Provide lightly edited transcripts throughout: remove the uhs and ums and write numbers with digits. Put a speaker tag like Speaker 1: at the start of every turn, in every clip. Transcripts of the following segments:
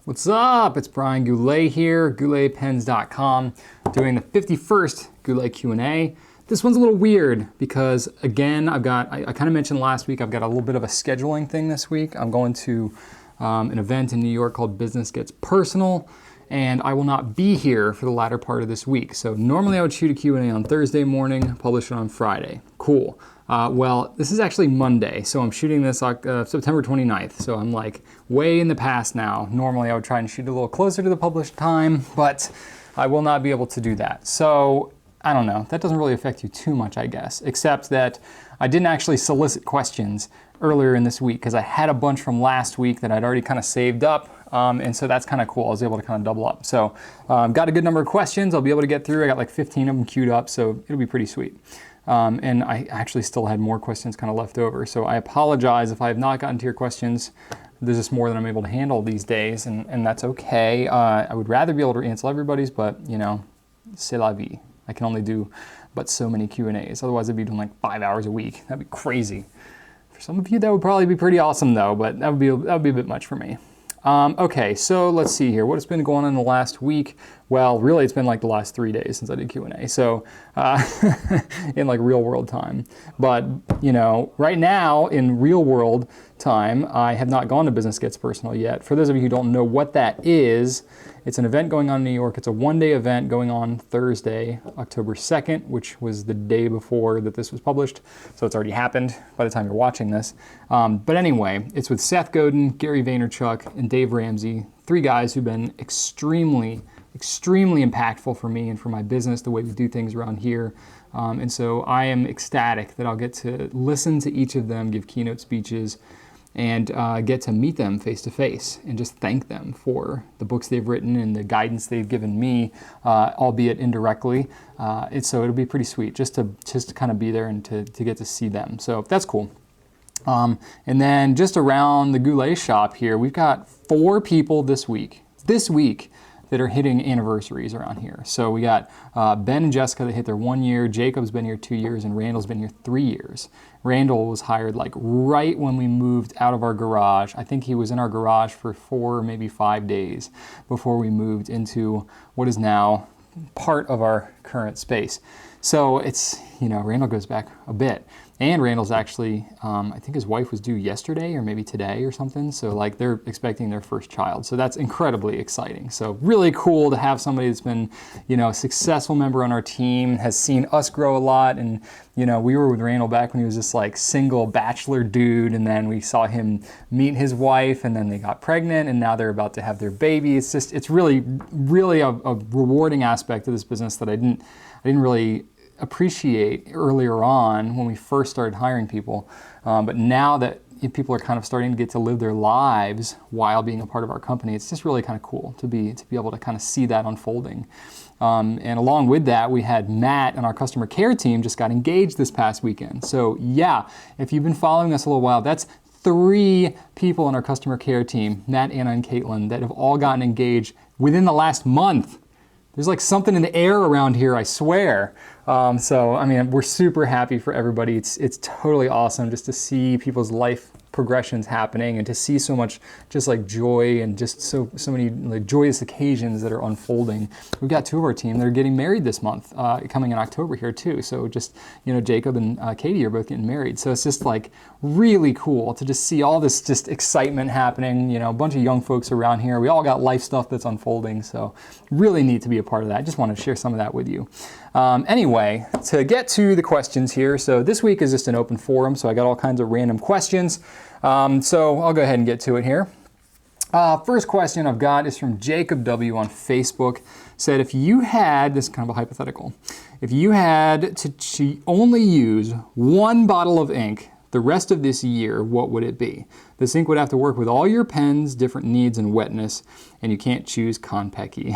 Speaker 1: What's up? It's Brian Goulet here, gouletpens.com, doing the 51st Goulet Q&A. This one's a little weird because, again, I kind of mentioned last week, I've got a little bit of a scheduling thing this week. I'm going to an event in New York called Business Gets Personal, and I will not be here for the latter part of this week. So normally I would shoot a Q&A on Thursday morning, publish it on Friday. Cool. Well, this is actually Monday, so I'm shooting this September 29th, so I'm like way in the past now. Normally I would try and shoot a little closer to the published time, but I will not be able to do that. So I don't know, that doesn't really affect you too much, I guess, except that I didn't actually solicit questions earlier in this week because I had a bunch from last week that I'd already kind of saved up, and so that's kind of cool. I was able to kind of double up. So got a good number of questions I'll be able to get through. I got like 15 of them queued up, so it'll be pretty sweet. And I actually still had more questions kind of left over. So I apologize if I have not gotten to your questions. There's just more than I'm able to handle these days, and that's okay. I would rather be able to answer everybody's, but you know, c'est la vie. I can only do but so many Q&As. Otherwise I'd be doing like 5 hours a week. That'd be crazy. For some of you that would probably be pretty awesome though, but that would be a bit much for me. Okay, so let's see here. What has been going on in the last week? Well, really, it's been like the last 3 days since I did Q&A, so in like real world time. But, you know, right now in real world time, I have not gone to Business Gets Personal yet. For those of you who don't know what that is, it's an event going on in New York. It's a one-day event going on Thursday, October 2nd, which was the day before that this was published. So it's already happened by the time you're watching this. But anyway, it's with Seth Godin, Gary Vaynerchuk, and Dave Ramsey, three guys who've been extremely impactful for me and for my business, the way we do things around here. And so I am ecstatic that I'll get to listen to each of them give keynote speeches and get to meet them face to face and just thank them for the books they've written and the guidance they've given me, albeit indirectly. So it'll be pretty sweet just to kind of be there and to get to see them. So that's cool. And then just around the Goulet shop here, we've got 4 people this week that are hitting anniversaries around here. So we got Ben and Jessica that hit their 1 year, Jacob's been here 2 years, and Randall's been here 3 years. Randall was hired like right when we moved out of our garage. I think he was in our garage for 4, maybe 5 days before we moved into what is now part of our current space. So it's, you know, Randall goes back a bit. And Randall's actually, I think his wife was due yesterday or maybe today or something. So like they're expecting their first child. So that's incredibly exciting. So really cool to have somebody that's been, you know, a successful member on our team, has seen us grow a lot. And, you know, we were with Randall back when he was just like single bachelor dude. And then we saw him meet his wife and then they got pregnant and now they're about to have their baby. It's just, it's really a rewarding aspect of this business that I didn't really appreciate earlier on when we first started hiring people, but now that people are kind of starting to get to live their lives while being a part of our company, it's just really kind of cool to be able to kind of see that unfolding. And along with that, we had Matt and our customer care team just got engaged this past weekend. So yeah, if you've been following us a little while, that's 3 people on our customer care team, Matt, Anna, and Caitlin, that have all gotten engaged within the last month. There's like something in the air around here, I swear. So, I mean, we're super happy for everybody. It's totally awesome just to see people's life progressions happening and to see so much just like joy and just so many like joyous occasions that are unfolding. We've got 2 of our team that are getting married this month, coming in October here too. So just, you know, Jacob and Katie are both getting married. So it's just like really cool to just see all this just excitement happening, you know, a bunch of young folks around here. We all got life stuff that's unfolding. So really neat to be a part of that. I just want to share some of that with you. Anyway, to get to the questions here, so this week is just an open forum, so I got all kinds of random questions. So I'll go ahead and get to it here. First question I've got is from Jacob W. on Facebook. Said, if you had, this is kind of a hypothetical, if you had to only use 1 bottle of ink the rest of this year, what would it be? This ink would have to work with all your pens, different needs and wetness, and you can't choose Peki.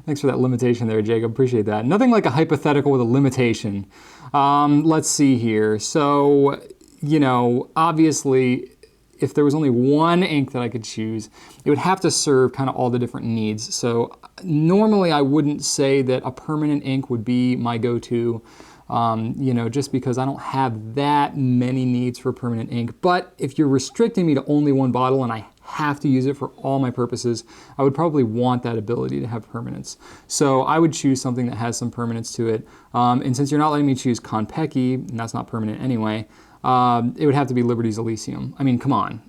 Speaker 1: Thanks for that limitation there, Jacob. Appreciate that. Nothing like a hypothetical with a limitation. Let's see here. So, you know, obviously, if there was only 1 ink that I could choose, it would have to serve kind of all the different needs. So normally I wouldn't say that a permanent ink would be my go-to, you know, just because I don't have that many needs for permanent ink. But if you're restricting me to only 1 bottle and I have to use it for all my purposes, I would probably want that ability to have permanence. So I would choose something that has some permanence to it. And since you're not letting me choose Peki, and that's not permanent anyway, it would have to be Liberty's Elysium. I mean, come on.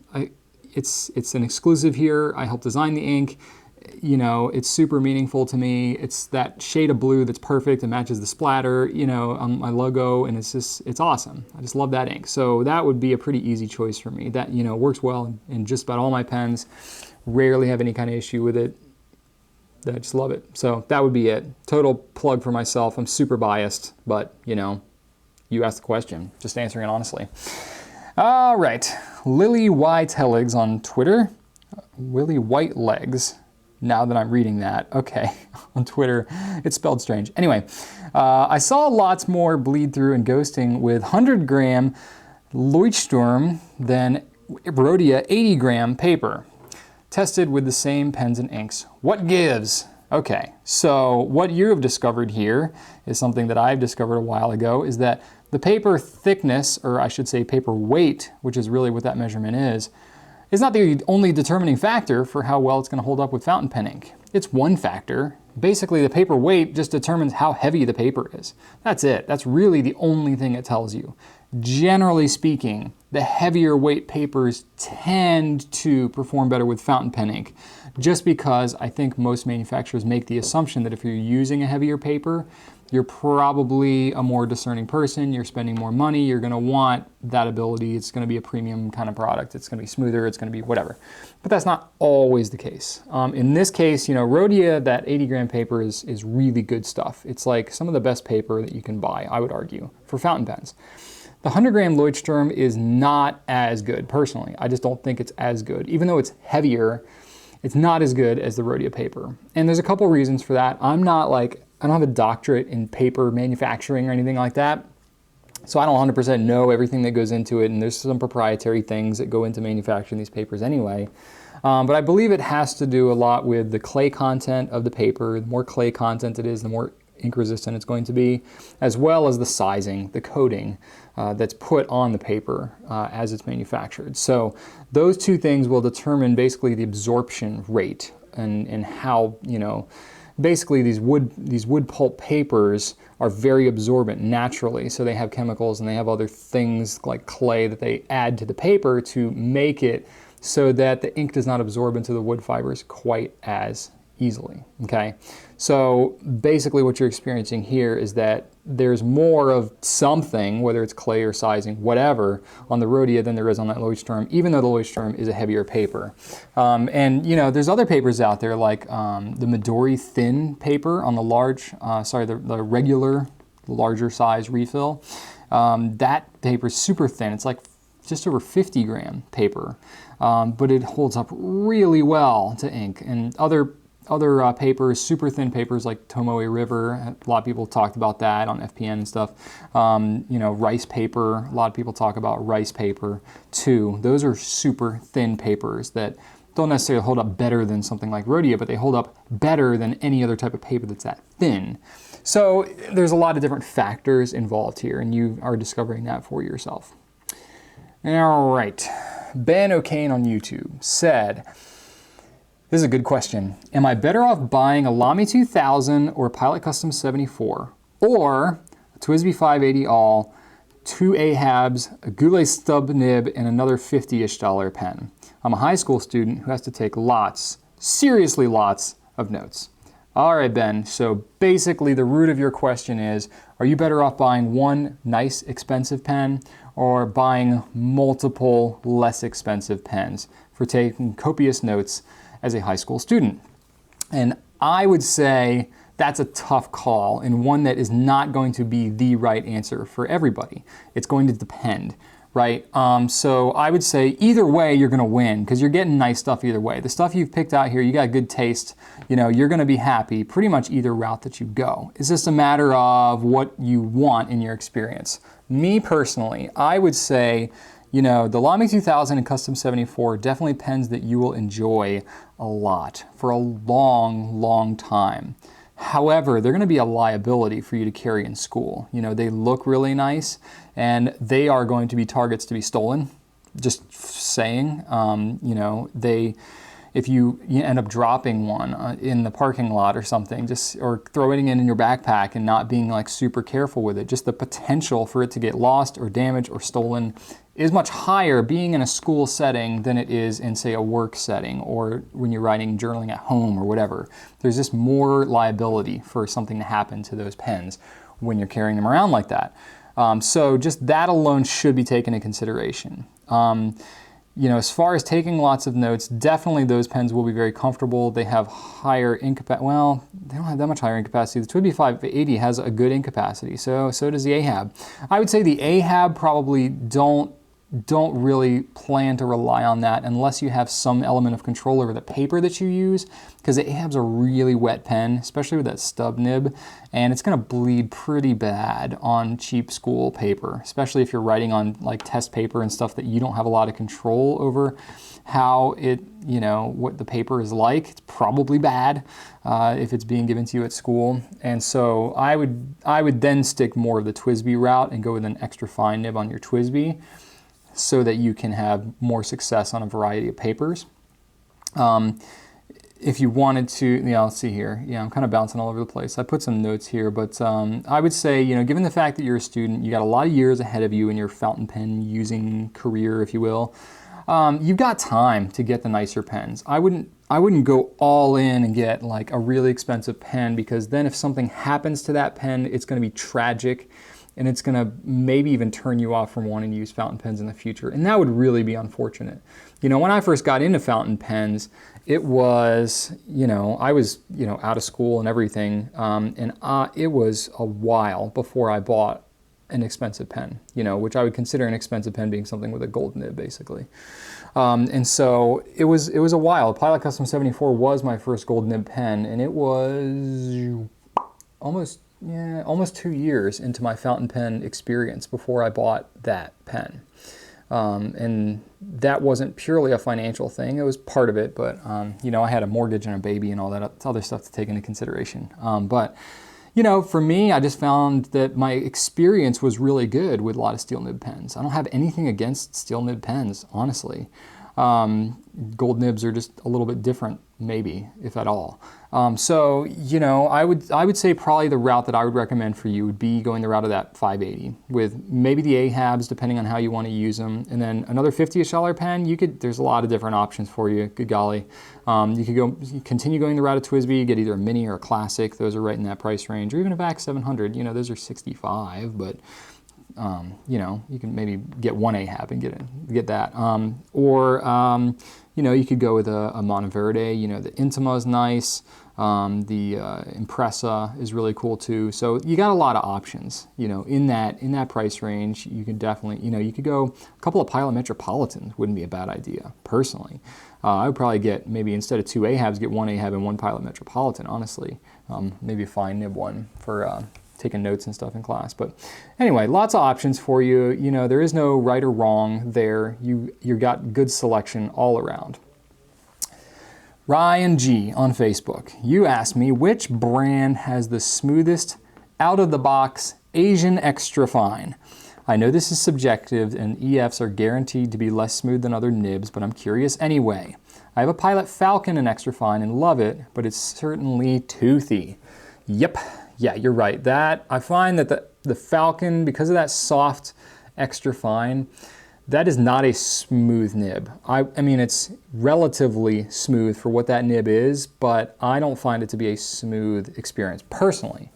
Speaker 1: It's an exclusive here. I helped design the ink. You know, it's super meaningful to me. It's that shade of blue that's perfect and matches the splatter, you know, on my logo, and it's awesome. I just love that ink. So that would be a pretty easy choice for me. That, you know, works well in just about all my pens. Rarely have any kind of issue with it. I just love it. So that would be it. Total plug for myself. I'm super biased, but, you know, you asked the question. Just answering it honestly. All right. Lily Y. Tellegs on Twitter. Willy White Legs. Now that I'm reading that, okay, on Twitter, it's spelled strange. Anyway, I saw lots more bleed through and ghosting with 100-gram Leuchtturm than Rhodia 80-gram paper, tested with the same pens and inks. What gives? Okay, so what you have discovered here is something that I've discovered a while ago, is that the paper thickness, or I should say paper weight, which is really what that measurement is not the only determining factor for how well it's going to hold up with fountain pen ink. It's one factor. Basically, the paper weight just determines how heavy the paper is. That's it. That's really the only thing it tells you. Generally speaking, the heavier weight papers tend to perform better with fountain pen ink, just because I think most manufacturers make the assumption that if you're using a heavier paper, you're probably a more discerning person, you're spending more money, you're gonna want that ability, it's gonna be a premium kind of product, it's gonna be smoother, it's gonna be whatever. But that's not always the case. In this case, you know, Rhodia, that 80-gram paper is really good stuff. It's like some of the best paper that you can buy, I would argue, for fountain pens. The 100-gram Leuchtturm is not as good, personally. I just don't think it's as good. Even though it's heavier, it's not as good as the Rhodia paper. And there's a couple reasons for that. I don't have a doctorate in paper manufacturing or anything like that, so I don't 100% know everything that goes into it, and there's some proprietary things that go into manufacturing these papers anyway. But I believe it has to do a lot with the clay content of the paper. The more clay content it is, the more ink resistant it's going to be, as well as the sizing, the coating that's put on the paper as it's manufactured. So those two things will determine basically the absorption rate and how, you know, basically these wood pulp papers are very absorbent naturally, so they have chemicals and they have other things like clay that they add to the paper to make it so that the ink does not absorb into the wood fibers quite as easily, okay? So basically what you're experiencing here is that there's more of something, whether it's clay or sizing, whatever, on the Rhodia than there is on that Leuchtturm, even though the Leuchtturm is a heavier paper. And you know, there's other papers out there like the Midori thin paper on the the regular, larger size refill. That paper is super thin. It's like just over 50-gram paper, but it holds up really well to ink. And other papers, super thin papers like Tomoe River, a lot of people talked about that on FPN and stuff. You know, rice paper, a lot of people talk about rice paper too. Those are super thin papers that don't necessarily hold up better than something like Rhodia, but they hold up better than any other type of paper that's that thin. So there's a lot of different factors involved here, and you are discovering that for yourself. All right, Ben O'Kane on YouTube said, this is a good question. Am I better off buying a Lamy 2000 or a Pilot Custom 74, or a TWSBI 580 all, 2 Ahabs, a Goulet stub nib, and another $50-ish pen? I'm a high school student who has to take lots, seriously lots, of notes. All right, Ben, so basically the root of your question is, are you better off buying one nice expensive pen or buying multiple less expensive pens for taking copious notes as a high school student? And I would say that's a tough call, and one that is not going to be the right answer for everybody. It's going to depend, right? So I would say either way you're gonna win, because you're getting nice stuff either way. The stuff you've picked out here, you got good taste, you know, you're gonna be happy pretty much either route that you go. It's just a matter of what you want in your experience. Me personally, I would say, you know, the Lamy 2000 and Custom 74 are definitely pens that you will enjoy a lot for a long, long time. However, they're going to be a liability for you to carry in school. You know, they look really nice, and they are going to be targets to be stolen just saying, you know, if you end up dropping one in the parking lot or something, or throwing it in your backpack and not being like super careful with it, just the potential for it to get lost or damaged or stolen is much higher being in a school setting than it is in, say, a work setting or when you're writing journaling at home or whatever. There's just more liability for something to happen to those pens when you're carrying them around like that. So just that alone should be taken into consideration. You know, as far as taking lots of notes, definitely those pens will be very comfortable. They have higher ink capacity. Well, they don't have that much higher ink capacity. The TWSBI 580 has a good ink capacity, so does the Ahab. I would say the Ahab probably don't really plan to rely on that unless you have some element of control over the paper that you use, because the Ahab's a really wet pen, especially with that stub nib, and it's going to bleed pretty bad on cheap school paper, especially if you're writing on like test paper and stuff that you don't have a lot of control over how it, you know, what the paper is like. It's probably bad if it's being given to you at school. And so I would then stick more of the TWSBI route and go with an extra fine nib on your TWSBI, so that you can have more success on a variety of papers. If you wanted to, yeah, let's see here. Yeah, I'm kind of bouncing all over the place. I put some notes here, but I would say, you know, given the fact that you're a student, you got a lot of years ahead of you in your fountain pen using career, if you will. You've got time to get the nicer pens. I wouldn't go all in and get like a really expensive pen, because then if something happens to that pen, it's going to be tragic. And it's going to maybe even turn you off from wanting to use fountain pens in the future. And that would really be unfortunate. You know, when I first got into fountain pens, it was, you know, I was, you know, out of school and everything. And it was a while before I bought an expensive pen, you know, which I would consider an expensive pen being something with a gold nib, basically. And so it was a while. Pilot Custom 74 was my first gold nib pen, and it was almost 2 years into my fountain pen experience before I bought that pen. And that wasn't purely a financial thing. It was part of it, but you know, I had a mortgage and a baby and all that other stuff to take into consideration. But you know, for me, I just found that my experience was really good with a lot of steel nib pens. I don't have anything against steel nib pens, honestly. Gold nibs are just a little bit different, maybe, if at all. So, you know, I would say probably the route that I would recommend for you would be going the route of that 580 with maybe the Ahabs, depending on how you want to use them. And then another $50-ish pen, there's a lot of different options for you, good golly. You could continue going the route of TWSBI, get either a mini or a classic. Those are right in that price range, or even a VAC 700. You know, those are 65, but you know, you can maybe get one Ahab and get that. You know, you could go with a Monteverde. You know, the Intima is nice. The Impressa is really cool too. So you got a lot of options, you know, in that price range. You can definitely, you know, you could go a couple of Pilot Metropolitans, wouldn't be a bad idea, personally. I would probably get, maybe instead of two Ahabs, get one Ahab and one Pilot Metropolitan, honestly. Maybe a fine nib one for taking notes and stuff in class. But anyway, lots of options for you. You know, there is no right or wrong there. You got good selection all around. Ryan G on Facebook, you asked me which brand has the smoothest out-of-the-box Asian extra fine. I know this is subjective and EFs are guaranteed to be less smooth than other nibs, but I'm curious anyway. I have a Pilot Falcon in extra fine and love it, but it's certainly toothy. Yep, yeah, you're right. I find that the Falcon, because of that soft extra fine, that is not a smooth nib. I mean, it's relatively smooth for what that nib is, but I don't find it to be a smooth experience, personally.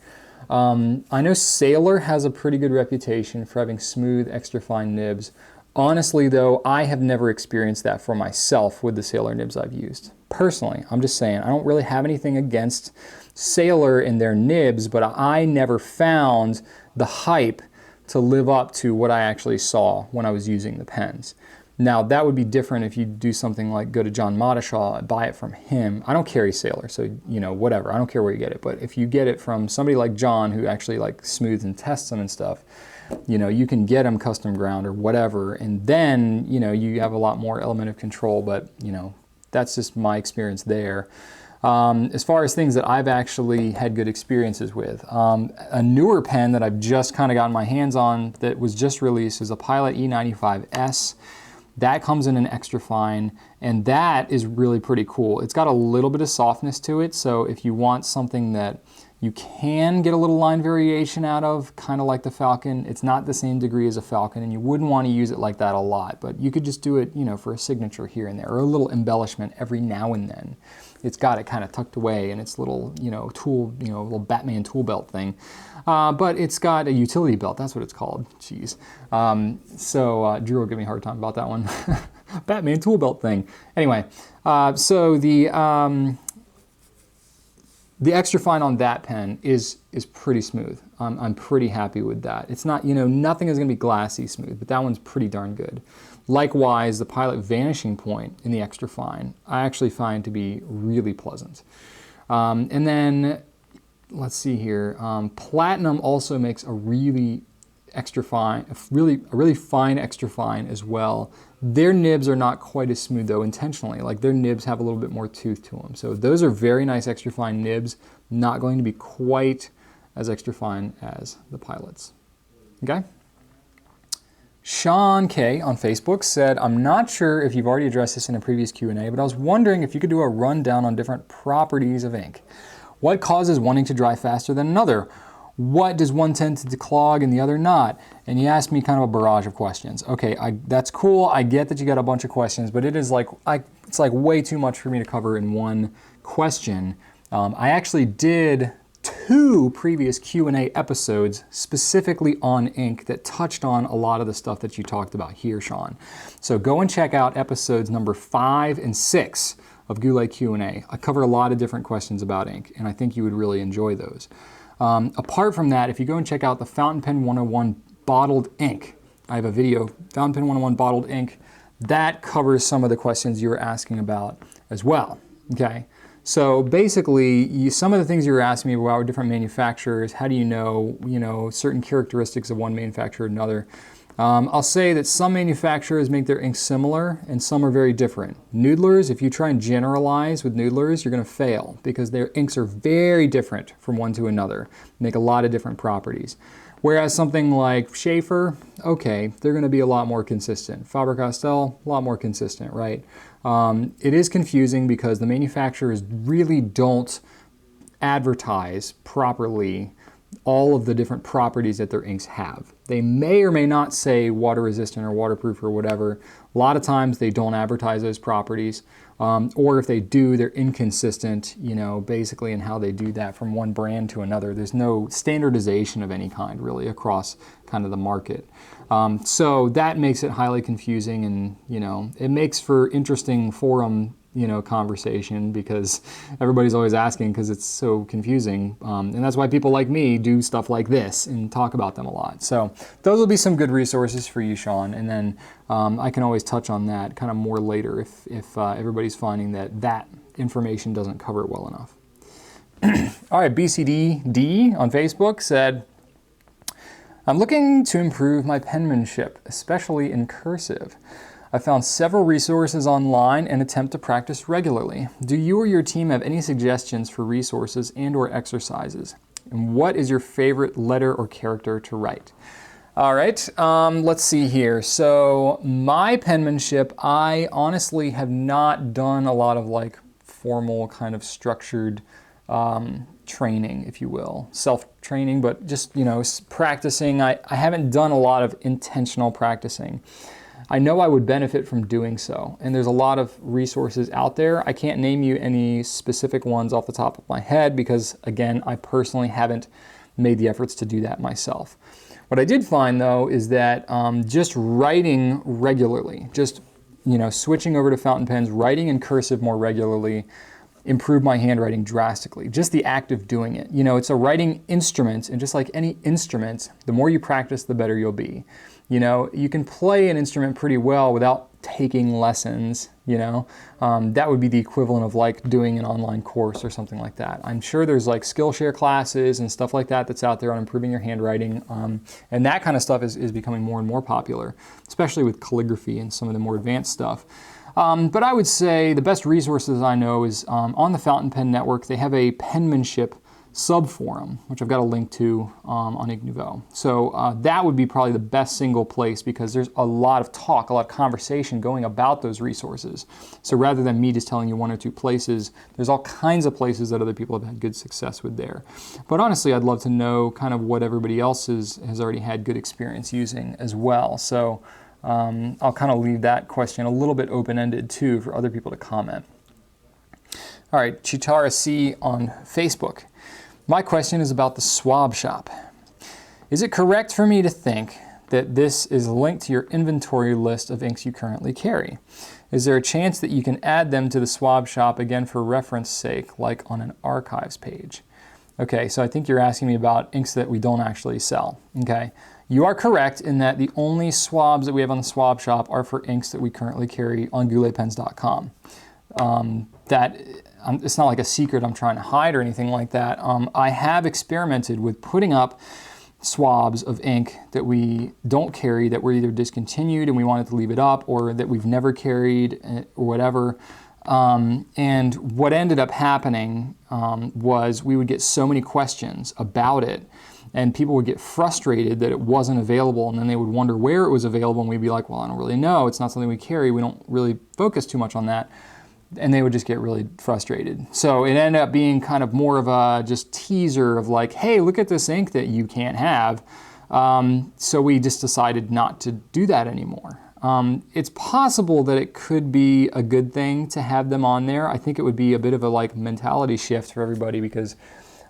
Speaker 1: I know Sailor has a pretty good reputation for having smooth, extra fine nibs. Honestly, though, I have never experienced that for myself with the Sailor nibs I've used. Personally, I'm just saying, I don't really have anything against Sailor and their nibs, but I never found the hype to live up to what I actually saw when I was using the pens. Now, that would be different if you do something like go to John Madishaw and buy it from him. I don't carry Sailor, so, you know, whatever. I don't care where you get it. But if you get it from somebody like John, who actually like smooths and tests them and stuff, you know, you can get them custom ground or whatever, and then, you know, you have a lot more element of control. But, you know, that's just my experience there. As far as things that I've actually had good experiences with, a newer pen that I've just kind of gotten my hands on that was just released is a Pilot E95S. That comes in an extra fine, and that is really pretty cool. It's got a little bit of softness to it, so if you want something that you can get a little line variation out of, kind of like the Falcon, it's not the same degree as a Falcon, and you wouldn't want to use it like that a lot, but you could just do it, you know, for a signature here and there, or a little embellishment every now and then. It's got it kind of tucked away in its little, you know, tool, you know, little Batman tool belt thing. But it's got a utility belt, that's what it's called. Jeez. Drew will give me a hard time about that one. Batman tool belt thing. Anyway, so the extra fine on that pen is pretty smooth. I'm pretty happy with that. It's not, you know, nothing is going to be glassy smooth, but that one's pretty darn good. Likewise, the Pilot vanishing point in the extra fine, I actually find to be really pleasant. And then, let's see here, Platinum also makes a really extra fine, a really fine extra fine as well. Their nibs are not quite as smooth though, intentionally. Like their nibs have a little bit more tooth to them. So those are very nice extra fine nibs, not going to be quite as extra fine as the Pilot's. Okay? Sean K on Facebook said, I'm not sure if you've already addressed this in a previous Q&A, but I was wondering if you could do a rundown on different properties of ink. What causes one ink to dry faster than another? What does one tend to declog and the other not? And you asked me kind of a barrage of questions. Okay, that's cool. I get that you got a bunch of questions, but it is like, it's like way too much for me to cover in one question. I actually did 2 previous Q&A episodes specifically on ink that touched on a lot of the stuff that you talked about here, Sean. So go and check out episodes number 5 and 6 of Goulet Q&A. I cover a lot of different questions about ink, and I think you would really enjoy those. Apart from that, if you go and check out the Fountain Pen 101 bottled ink, I have a video, Fountain Pen 101 bottled ink, that covers some of the questions you were asking about as well, okay? So basically, some of the things you were asking me about were different manufacturers. How do you know, certain characteristics of one manufacturer or another? I'll say that some manufacturers make their inks similar and some are very different. Noodlers, if you try and generalize with Noodlers, you're going to fail because their inks are very different from one to another, make a lot of different properties. Whereas something like Schaefer, okay, they're going to be a lot more consistent. Faber-Castell, a lot more consistent, right? It is confusing because the manufacturers really don't advertise properly all of the different properties that their inks have. They may or may not say water resistant or waterproof or whatever. A lot of times they don't advertise those properties, or if they do, they're inconsistent, you know, basically in how they do that from one brand to another. There's no standardization of any kind really across kind of the market. So that makes it highly confusing, and, you know, it makes for interesting forum, you know, conversation because everybody's always asking because it's so confusing. And that's why people like me do stuff like this and talk about them a lot. So those will be some good resources for you, Sean. And then I can always touch on that kind of more later if everybody's finding that information doesn't cover it well enough. All right, BCDD on Facebook said, I'm looking to improve my penmanship, especially in cursive. I found several resources online and attempt to practice regularly. Do you or your team have any suggestions for resources and/or exercises? And what is your favorite letter or character to write? All right, let's see here. So my penmanship, I honestly have not done a lot of like formal kind of structured training, if you will, self-training, but just, you know, practicing. I haven't done a lot of intentional practicing. I know I would benefit from doing so, and there's a lot of resources out there. I can't name you any specific ones off the top of my head because, again, I personally haven't made the efforts to do that myself. What I did find, though, is that just writing regularly, just, you know, switching over to fountain pens, writing in cursive more regularly, improved my handwriting drastically. Just the act of doing it. You know, it's a writing instrument, and just like any instrument, the more you practice, the better you'll be. You know, you can play an instrument pretty well without taking lessons, you know. That would be the equivalent of like doing an online course or something like that. I'm sure there's like Skillshare classes and stuff like that that's out there on improving your handwriting. And that kind of stuff is becoming more and more popular, especially with calligraphy and some of the more advanced stuff. But I would say the best resources I know is on the Fountain Pen Network. They have a penmanship subforum, which I've got a link to on InkNouveau. So that would be probably the best single place because there's a lot of talk, a lot of conversation going about those resources. So rather than me just telling you one or two places, there's all kinds of places that other people have had good success with there. But honestly, I'd love to know kind of what everybody else has already had good experience using as well. So I'll kind of leave that question a little bit open-ended too for other people to comment. All right, Cheetarah C on Facebook. My question is about the swab shop. Is it correct for me to think that this is linked to your inventory list of inks you currently carry? Is there a chance that you can add them to the swab shop again for reference sake, like on an archives page? Okay, so I think you're asking me about inks that we don't actually sell, okay? You are correct in that the only swabs that we have on the swab shop are for inks that we currently carry on gouletpens.com. It's not like a secret I'm trying to hide or anything like that. I have experimented with putting up swabs of ink that we don't carry, that were either discontinued and we wanted to leave it up, or that we've never carried or whatever. And what ended up happening was we would get so many questions about it, and people would get frustrated that it wasn't available, and then they would wonder where it was available, and we'd be like, well, I don't really know. It's not something we carry. We don't really focus too much on that. And they would just get really frustrated. So it ended up being kind of more of a just teaser of like, hey, look at this ink that you can't have. So we just decided not to do that anymore. It's possible that it could be a good thing to have them on there. I think it would be a bit of a like mentality shift for everybody, because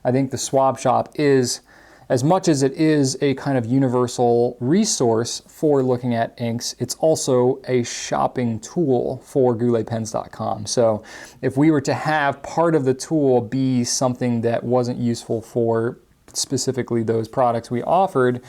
Speaker 1: I think the swab shop is, as much as it is a kind of universal resource for looking at inks, it's also a shopping tool for gouletpens.com. So if we were to have part of the tool be something that wasn't useful for specifically those products we offered,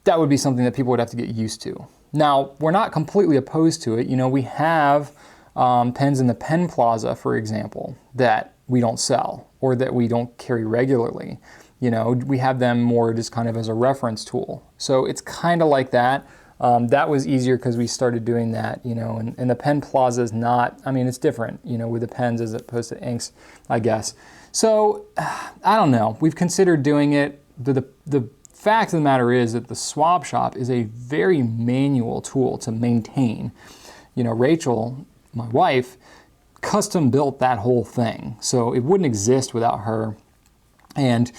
Speaker 1: that would be something that people would have to get used to. Now, we're not completely opposed to it. You know, we have pens in the Pen Plaza, for example, that we don't sell or that we don't carry regularly. You know, we have them more just kind of as a reference tool. So it's kind of like that. That was easier because we started doing that, you know, and the Pen Plaza is not, I mean, it's different, you know, with the pens as opposed to inks, I guess. So I don't know. We've considered doing it. The fact of the matter is that the swab shop is a very manual tool to maintain. You know, Rachel, my wife, custom built that whole thing. So it wouldn't exist without her. And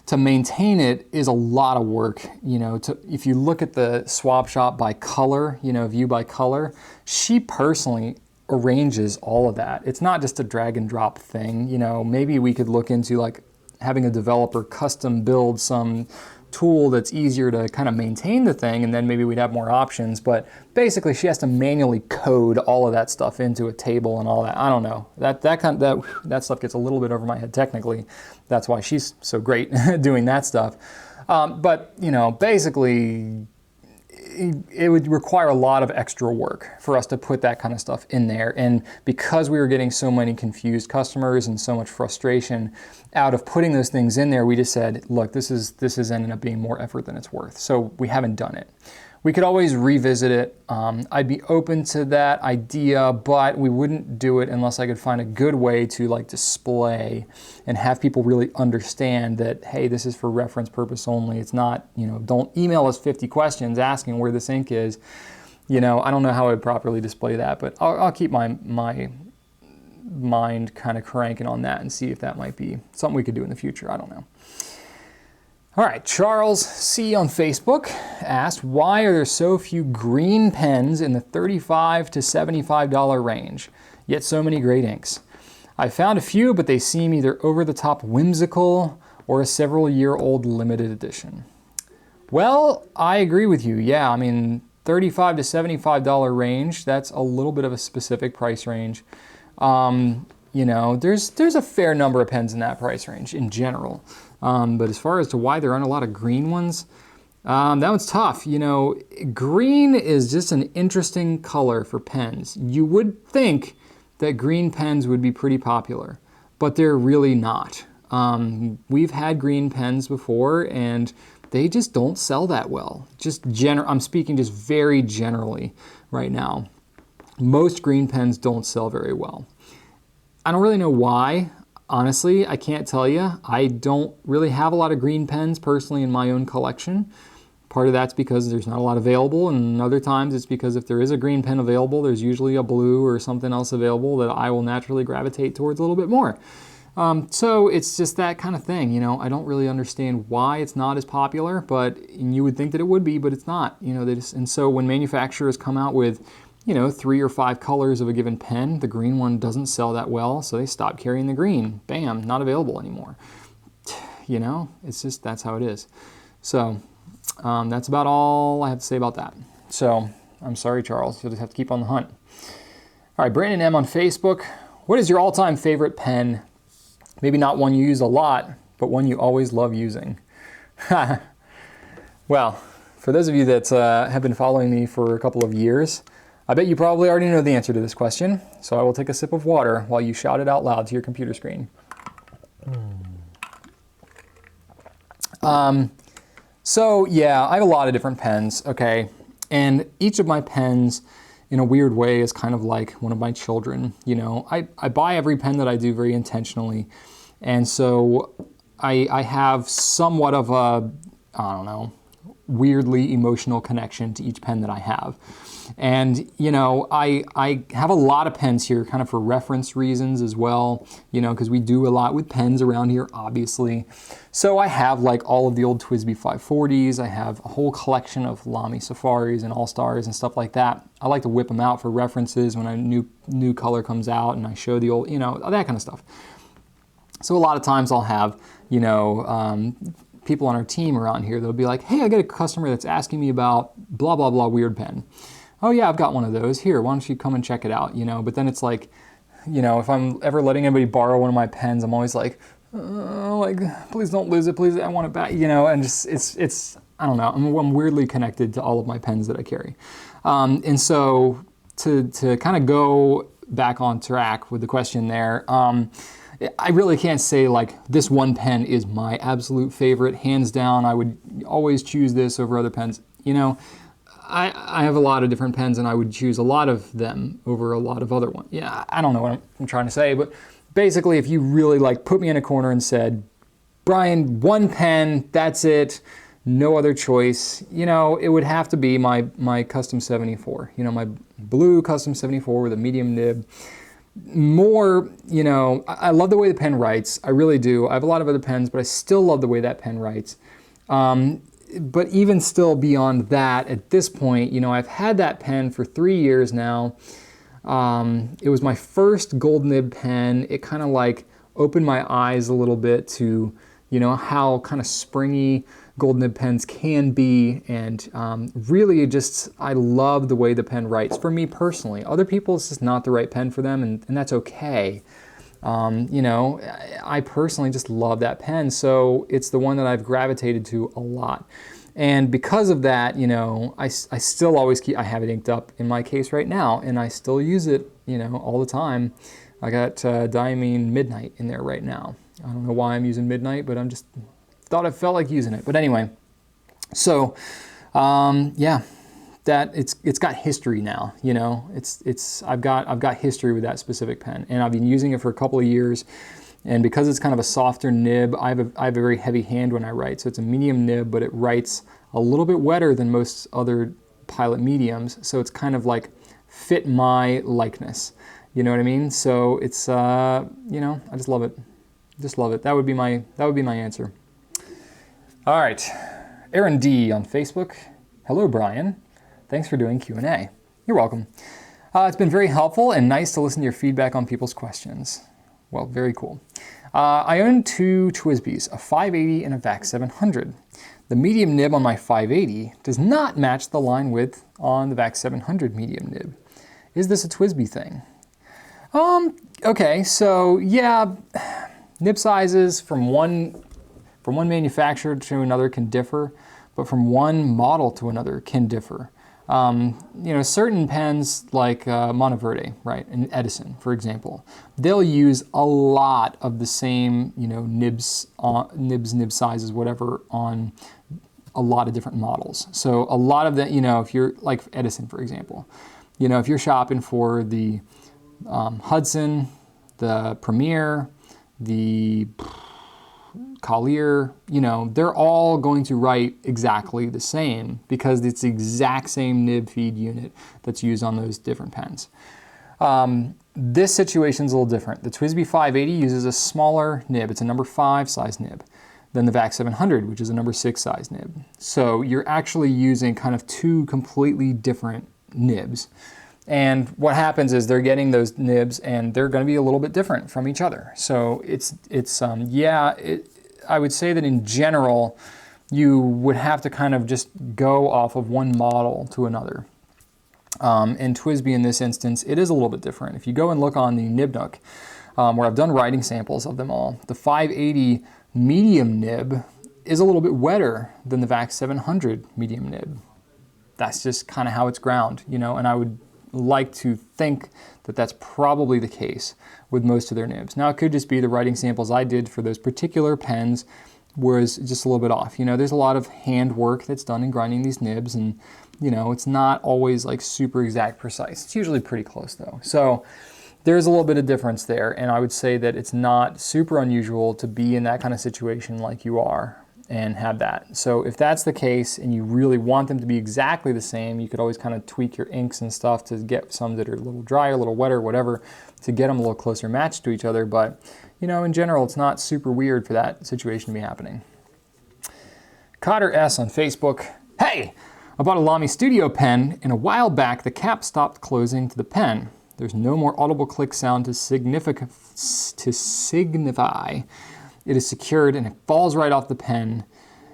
Speaker 1: to maintain it is a lot of work, you know. If you look at the swab shop by color, you know, view by color, she personally arranges all of that. It's not just a drag and drop thing, you know. Maybe we could look into like having a developer custom build some tool that's easier to kind of maintain the thing, and then maybe we'd have more options. But basically she has to manually code all of that stuff into a table and all that. I don't know. That stuff gets a little bit over my head technically. That's why she's so great doing that stuff. But you know, basically it would require a lot of extra work for us to put that kind of stuff in there. And because we were getting so many confused customers and so much frustration out of putting those things in there, we just said, look, this is ending up being more effort than it's worth. So we haven't done it. We could always revisit it. I'd be open to that idea, but we wouldn't do it unless I could find a good way to like display and have people really understand that, hey, this is for reference purpose only. It's not, you know, don't email us 50 questions asking where this ink is. You know, I don't know how I would properly display that, but I'll keep my mind kind of cranking on that and see if that might be something we could do in the future. I don't know. All right, Charles C on Facebook asked, why are there so few green pens in the $35 to $75 range, yet so many great inks? I found a few, but they seem either over-the-top whimsical or a several-year-old limited edition. Well, I agree with you. Yeah, I mean, $35 to $75 range, that's a little bit of a specific price range. You know, there's a fair number of pens in that price range in general. But as far as to why there aren't a lot of green ones, that one's tough. You know, green is just an interesting color for pens. You would think that green pens would be pretty popular, but they're really not. We've had green pens before and they just don't sell that well. I'm speaking just very generally right now. Most green pens don't sell very well. I don't really know why. honestly, I can't tell you. I don't really have a lot of green pens personally in my own collection. Part of that's because there's not a lot available, and other times it's because if there is a green pen available, there's usually a blue or something else available that I will naturally gravitate towards a little bit more. So it's just that kind of thing, you know. I don't really understand why it's not as popular, but you would think that it would be, but it's not. You know, and so when manufacturers come out with, you know, 3 or 5 colors of a given pen, the green one doesn't sell that well, so they stop carrying the green. Bam, not available anymore. You know, it's just, that's how it is. So that's about all I have to say about that. So I'm sorry, Charles, you'll just have to keep on the hunt. All right, Brandon M on Facebook. What is your all-time favorite pen? Maybe not one you use a lot, but one you always love using. Well, for those of you that have been following me for a couple of years, I bet you probably already know the answer to this question, so I will take a sip of water while you shout it out loud to your computer screen. So yeah, I have a lot of different pens, okay? And each of my pens, in a weird way, is kind of like one of my children, you know? I buy every pen that I do very intentionally, and so I have somewhat of a, I don't know, weirdly emotional connection to each pen that I have. And, you know, I have a lot of pens here kind of for reference reasons as well, you know, because we do a lot with pens around here, obviously. So I have like all of the old TWSBI 540s. I have a whole collection of Lamy Safaris and All-Stars and stuff like that. I like to whip them out for references when a new color comes out, and I show the old, you know, that kind of stuff. So a lot of times I'll have, you know, people on our team around here, they'll be like, hey, I got a customer that's asking me about blah, blah, blah weird pen. Oh yeah, I've got one of those. Here, why don't you come and check it out, you know? But then it's like, you know, if I'm ever letting anybody borrow one of my pens, I'm always like, please don't lose it, please, I want it back, you know? And just, it's I don't know, I'm weirdly connected to all of my pens that I carry. And so to kind of go back on track with the question there, I really can't say like this one pen is my absolute favorite, hands down, I would always choose this over other pens. You know, I have a lot of different pens and I would choose a lot of them over a lot of other ones. Yeah, I don't know what I'm trying to say, but basically if you really like put me in a corner and said, Brian, one pen, that's it, no other choice, you know, it would have to be my Custom 74, you know, my blue Custom 74 with a medium nib. More, you know, I love the way the pen writes. I really do. I have a lot of other pens, but I still love the way that pen writes. But even still beyond that, at this point, you know, I've had that pen for 3 years now. It was my first gold nib pen. It kind of like opened my eyes a little bit to, you know, how kind of springy gold nib pens can be, and really just, I love the way the pen writes for me personally. Other people, it's just not the right pen for them, and that's okay. You know, I personally just love that pen, so it's the one that I've gravitated to a lot. And because of that, you know, I still always I have it inked up in my case right now, and I still use it, you know, all the time. I got Diamine Midnight in there right now. I don't know why I'm using Midnight, but I'm just thought I felt like using it. But anyway, so yeah, that it's got history now, you know. I've got history with that specific pen, and I've been using it for a couple of years. And because it's kind of a softer nib, I have a very heavy hand when I write, so it's a medium nib, but it writes a little bit wetter than most other Pilot mediums, so it's kind of like fit my likeness, you know what I mean? So it's you know, I just love it, just love it. That would be my answer. All right, Aaron D on Facebook. Hello, Brian. Thanks for doing Q&A. You're welcome. It's been very helpful and nice to listen to your feedback on people's questions. Well, very cool. I own 2 TWSBIs, a 580 and a VAC 700. The medium nib on my 580 does not match the line width on the VAC 700 medium nib. Is this a TWSBI thing? Okay, so yeah, nib sizes from one manufacturer to another can differ, but from one model to another can differ. You know, certain pens like Monteverde, right, and Edison, for example, they'll use a lot of the same, you know, nib sizes, whatever, on a lot of different models. So a lot of the, you know, if you're like Edison, for example, you know, if you're shopping for the Hudson, the Premier, the Collier, you know, they're all going to write exactly the same because it's the exact same nib feed unit that's used on those different pens. This situation is a little different. The TWSBI 580 uses a smaller nib. It's a number 5 size nib than the VAC 700, which is a number 6 size nib. So you're actually using kind of two completely different nibs. And what happens is they're getting those nibs and they're going to be a little bit different from each other. So I would say that in general, you would have to kind of just go off of one model to another. In TWSBI in this instance, it is a little bit different. If you go and look on the nib nook, where I've done writing samples of them all, the 580 medium nib is a little bit wetter than the VAC 700 medium nib. That's just kind of how it's ground, you know, and I would like to think that that's probably the case with most of their nibs. Now, it could just be the writing samples I did for those particular pens was just a little bit off. You know, there's a lot of hand work that's done in grinding these nibs, and, you know, it's not always like super exact precise. It's usually pretty close though. So there's a little bit of difference there, and I would say that it's not super unusual to be in that kind of situation like you are and have that. So if that's the case and you really want them to be exactly the same, you could always kind of tweak your inks and stuff to get some that are a little drier, a little wetter, whatever, to get them a little closer matched to each other. But, you know, in general, it's not super weird for that situation to be happening. Cotter S on Facebook. Hey, I bought a Lamy Studio pen, and a while back the cap stopped closing to the pen. There's no more audible click sound to signify it is secured, and it falls right off the pen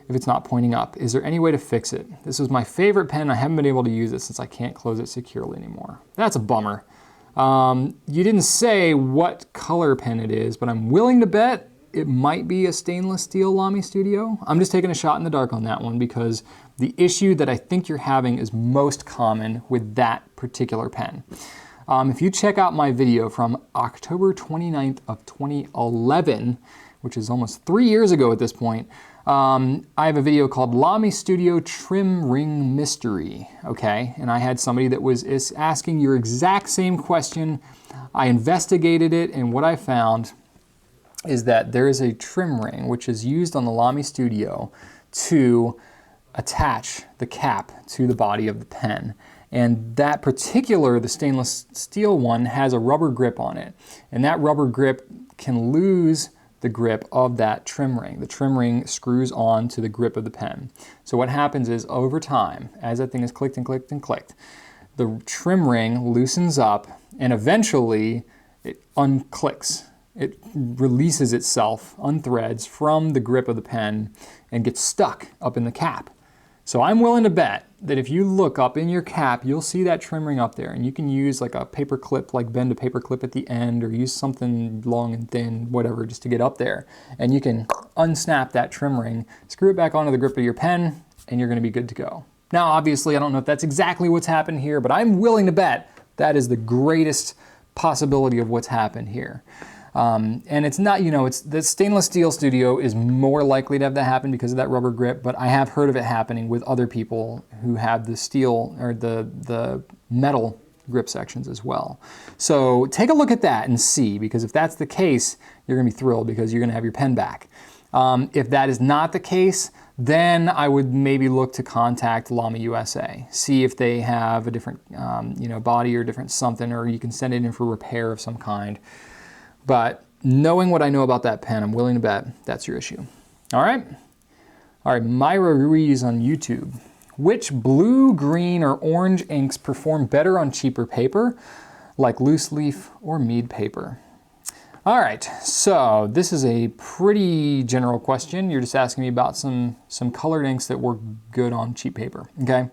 Speaker 1: if it's not pointing up. Is there any way to fix it? This was my favorite pen. I haven't been able to use it since I can't close it securely anymore. That's a bummer. You didn't say what color pen it is, but I'm willing to bet it might be a stainless steel Lamy Studio. I'm just taking a shot in the dark on that one because the issue that I think you're having is most common with that particular pen. If you check out my video from October 29th of 2011, which is almost 3 years ago at this point, I have a video called Lamy Studio Trim Ring Mystery, okay? And I had somebody that was asking your exact same question. I investigated it, and what I found is that there is a trim ring which is used on the Lamy Studio to attach the cap to the body of the pen. And that particular, the stainless steel one, has a rubber grip on it. And that rubber grip can lose the grip of that trim ring. The trim ring screws on to the grip of the pen. So what happens is over time, as that thing is clicked and clicked and clicked, the trim ring loosens up and eventually it unclicks. It releases itself, unthreads from the grip of the pen and gets stuck up in the cap. So I'm willing to bet that if you look up in your cap, you'll see that trim ring up there, and you can use like a paper clip, like bend a paper clip at the end, or use something long and thin, whatever, just to get up there. And you can unsnap that trim ring, screw it back onto the grip of your pen, and you're gonna be good to go. Now, obviously, I don't know if that's exactly what's happened here, but I'm willing to bet that is the greatest possibility of what's happened here. And it's not, you know, it's the stainless steel Studio is more likely to have that happen because of that rubber grip, but I have heard of it happening with other people who have the steel or the metal grip sections as well. So take a look at that and see, because if that's the case, you're gonna be thrilled because you're gonna have your pen back. If that is not the case, then I would maybe look to contact Lamy USA, see if they have a different, you know, body or different something, or you can send it in for repair of some kind. But knowing what I know about that pen, I'm willing to bet that's your issue. All right? All right, Mayra Ruiz on YouTube. Which blue, green, or orange inks perform better on cheaper paper, like loose leaf or mead paper? All right, so this is a pretty general question. You're just asking me about some colored inks that work good on cheap paper, okay?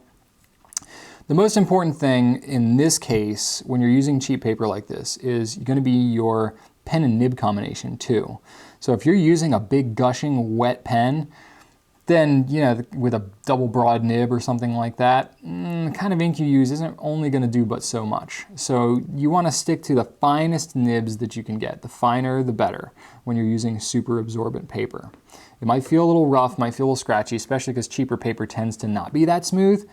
Speaker 1: The most important thing in this case, when you're using cheap paper like this, is going to be your pen and nib combination too. So if you're using a big gushing wet pen, then, you know, with a double broad nib or something like that, the kind of ink you use isn't only going to do but so much. So you want to stick to the finest nibs that you can get. The finer, the better when you're using super absorbent paper. It might feel a little rough, might feel a little scratchy, especially because cheaper paper tends to not be that smooth.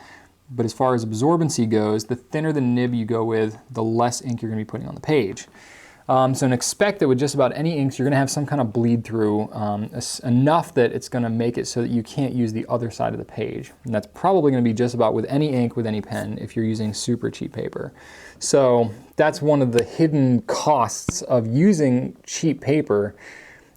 Speaker 1: But as far as absorbency goes, the thinner the nib you go with, the less ink you're going to be putting on the page. So expect that with just about any inks, you're going to have some kind of bleed through, enough that it's going to make it so that you can't use the other side of the page. And that's probably going to be just about with any ink, with any pen, if you're using super cheap paper. So that's one of the hidden costs of using cheap paper,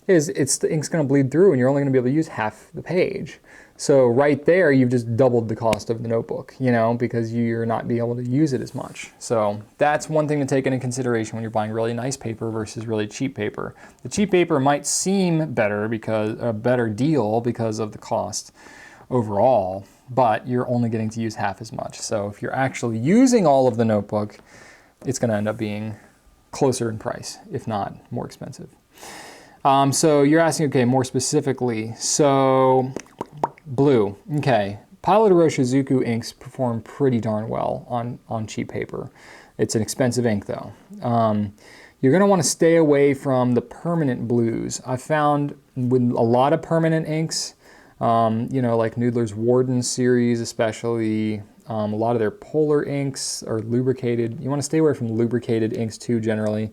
Speaker 1: is the ink's going to bleed through and you're only going to be able to use half the page. So right there, you've just doubled the cost of the notebook, you know, because you're not being able to use it as much. So that's one thing to take into consideration when you're buying really nice paper versus really cheap paper. The cheap paper might seem better because a better deal because of the cost overall, but you're only getting to use half as much. So if you're actually using all of the notebook, it's going to end up being closer in price, if not more expensive. So you're asking, okay, more specifically, so blue, okay. Pilot Shizuku inks perform pretty darn well on cheap paper. It's an expensive ink though. You're gonna wanna stay away from the permanent blues. I found with a lot of permanent inks, you know, like Noodler's Warden series especially, a lot of their polar inks are lubricated. You wanna stay away from lubricated inks too generally.